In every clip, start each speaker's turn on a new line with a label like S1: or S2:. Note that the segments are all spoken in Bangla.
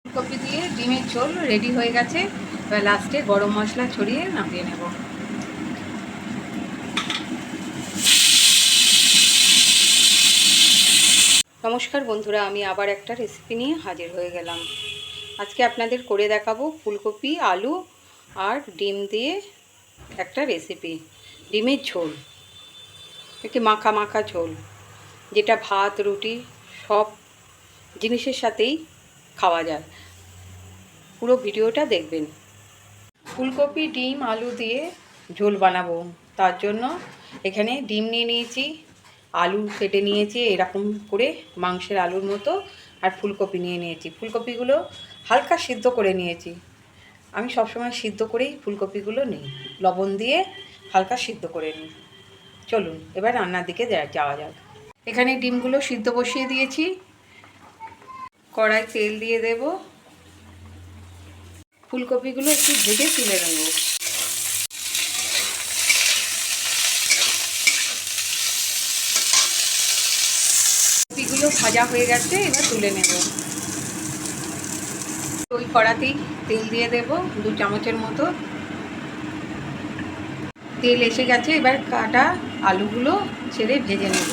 S1: ফুলকপি দিয়ে ডিমের ঝোল রেডি হয়ে গেছে। এবার লাস্টে গরম মশলা ছড়িয়ে নামিয়ে নেব। নমস্কার বন্ধুরা, আমি আবার একটা রেসিপি নিয়ে হাজির হয়ে গেলাম। আজকে আপনাদের করে দেখাবো ফুলকপি, আলু আর ডিম দিয়ে একটা রেসিপি, ডিমের ঝোল। একটি মাখা মাখা ঝোল, যেটা ভাত, রুটি সব জিনিসের সাথেই খাওয়া যায়। পুরো ভিডিওটা দেখবেন। ফুলকপি, ডিম, আলু দিয়ে ঝোল বানাবো। তার জন্য এখানে ডিম নিয়ে নিয়েছি, আলু কেটে নিয়েছি এরকম করে মাংসের আলুর মতো, আর ফুলকপি নিয়ে নিয়েছি। ফুলকপিগুলো হালকা সিদ্ধ করে নিয়েছি। আমি সবসময় সিদ্ধ করেই ফুলকপিগুলো নিই, লবণ দিয়ে হালকা সিদ্ধ করে নিই। চলুন এবার রান্নার দিকে যাওয়া যাক। এখানে ডিমগুলো সিদ্ধ বসিয়ে দিয়েছি। কড়াই তেল দিয়ে দেব। ফুলকপিগুলো একটু ভেজে তুলে নেব। কপিগুলো ভাজা হয়ে গেছে, এবার তুলে নেব। ওই কড়াতেই তেল দিয়ে দেব 2 চামচের মতো। তেল এসে গেছে, এবার কাটা আলুগুলো ছেড়ে ভেজে নেব।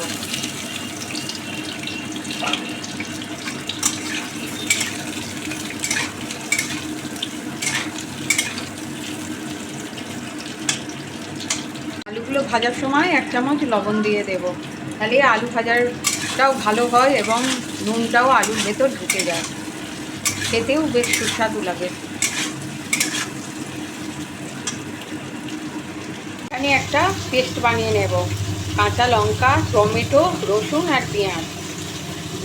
S1: আলুগুলো ভাজার সময় 1 চামচ লবণ দিয়ে দেব, তাহলে আলু ভাজাটাও ভালো হয় এবং নুনটাও আলুর ভেতর ঢুকে যায়, খেতেও বেশ সুস্বাদু লাগে। এখানে একটা পেস্ট বানিয়ে নেব। কাঁচা লঙ্কা, টমেটো, রসুন আর পেঁয়াজ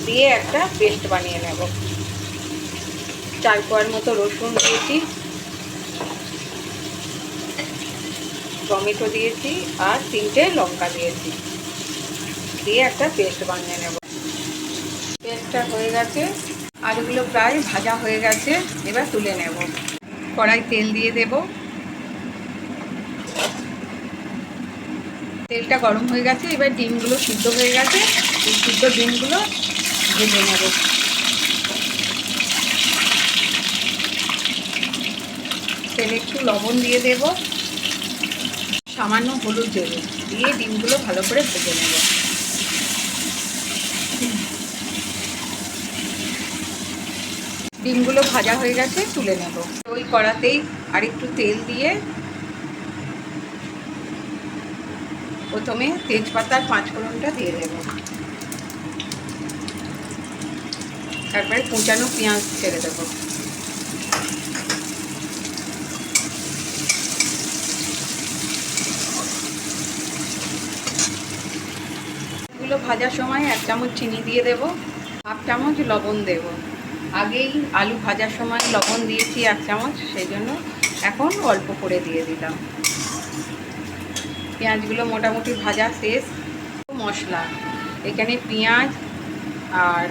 S1: দিয়ে একটা পেস্ট বানিয়ে নেব। 4 কোয়ার মতো রসুন দিয়েছি, টমেটো দিয়েছি আর 3টে লঙ্কা দিয়েছি, দিয়ে একটা পেস্ট বানিয়ে নেব। পেস্টটা হয়ে গেছে, আলুগুলো প্রায় ভাজা হয়ে গেছে, এবার তুলে নেব। কড়াই তেল দিয়ে দেব। তেলটা গরম হয়ে গেছে, এবার ডিমগুলো সিদ্ধ হয়ে গেছে, এই সিদ্ধ ডিমগুলো ভেজে নেব। তেলে একটু লবণ দিয়ে দেব, সামান্য হলুদ দেব, দিয়ে ডিমগুলো ভালো করে ভেজে নেব। ডিমগুলো ভাজা হয়ে গেছে, তুলে নেব। ওই কড়াতেই আরেকটু তেল দিয়ে প্রথমে তেজপাতার 5 ফোড়নটা দিয়ে দেব, তারপরে কুচানো পেঁয়াজ ছেড়ে দেব। এগুলো ভাজার সময় 1 চামচ চিনি দিয়ে দেব, 1/2 চামচ লবণ দেব। আগেই আলু ভাজার সময় লবণ দিয়েছি 1 চামচ, সেই জন্য এখন অল্প করে দিয়ে দিলাম। পেঁয়াজগুলো মোটামুটি ভাজা শেষ। মশলা এখানে পেঁয়াজ আর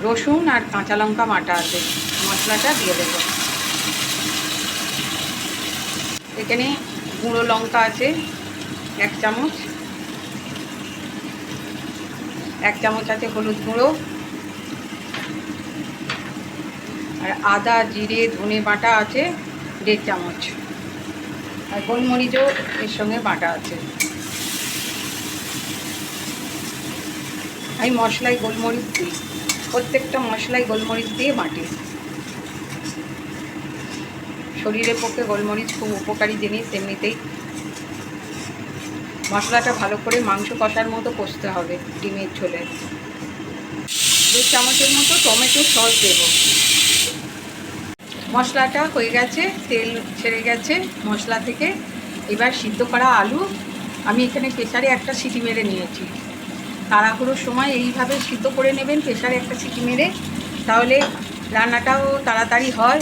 S1: রসুন আর কাঁচা লঙ্কা বাটা আছে, মশলাটা দিয়ে দেব। এখানে গুঁড়ো লঙ্কা আছে 1 চামচ, 1 চামচ আছে হলুদ গুঁড়ো, আর আদা, জিরে, ধনে বাটা আছে 1.5 চামচ, আর গোলমরিচও এর সঙ্গে বাটা আছে। আমি মশলায় গোলমরিচ দিই, প্রত্যেকটা মশলায় গোলমরিচ দিয়ে বাটি। শরীরের পক্ষে গোলমরিচ খুব উপকারী জিনিস এমনিতেই। মশলাটা ভালো করে মাংস কষার মতো কষতে হবে ডিমের ঝোলে। 2 চামচের মতো টমেটো সস দেব। মশলাটা হয়ে গেছে, তেল ছেড়ে গেছে মশলা থেকে। এবার সিদ্ধ করা আলু আমি এখানে প্রেসারে একটা সিটি মেরে নিয়েছি। তাড়াহুড়োর সময় এইভাবে সিদ্ধ করে নেবেন প্রেসারে একটা সিটি মেরে, তাহলে রান্নাটাও তাড়াতাড়ি হয়,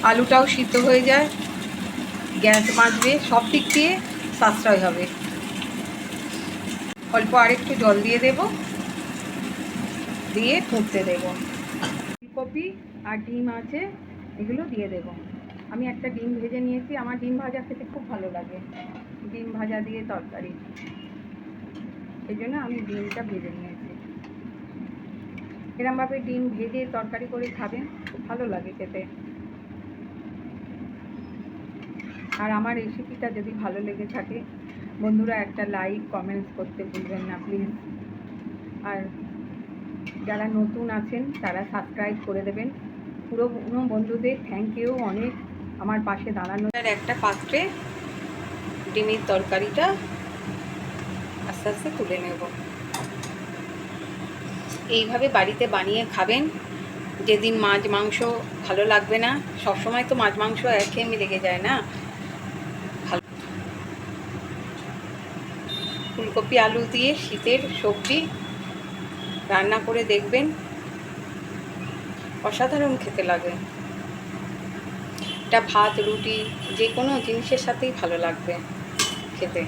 S1: আলুটাও সিদ্ধ হয়ে যায়, গ্যাস বাঁচবে, সব দিক দিয়ে সাশ্রয় হবে। অল্প আরেকটু জল দিয়ে দেব, দিয়ে ফুটতে দেব। ফুলকপি আর ডিম আছে, এগুলো দিয়ে দেব। আমি একটা ডিম ভেজে নিয়েছি, আমার ডিম ভাজা খেতে খুব ভালো লাগে, ডিম ভাজা দিয়ে তরকারি, সেই জন্য আমি ডিমটা ভেজে নিয়েছি। এরমভাবে ডিম ভেজে তরকারি করে খাবেন, খুব ভালো লাগে খেতে। আর আমার রেসিপিটা যদি ভালো লেগে থাকে বন্ধুরা, একটা লাইক কমেন্টস করতে ভুলবেন না প্লিজ। আর যারা নতুন আছেন তারা সাবস্ক্রাইব করে দেবেন। পুরনো বন্ধুদের থ্যাংক ইউ অনেক আমার পাশে দাঁড়ানো। আর একটা পাত্রে ডিমের তরকারিটা আস্তে আস্তে তুলে নেব। এইভাবে বাড়িতে বানিয়ে খাবেন। যেদিন মাছ মাংস ভালো লাগবে না, সবসময় তো মাছ মাংস একঘেয়েমি লেগে যায় না, ভালো। ফুলকপি আলু দিয়ে শীতের সবজি রান্না করে দেখবেন, অসাধারণ খেতে লাগে। এটা ভাত রুটি যে কোনো জিনিসের সাথেই ভালো লাগবে খেতে।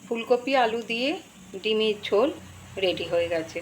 S1: ফুলকপি আলু দিয়ে ডিমের ঝোল রেডি হয়ে গেছে।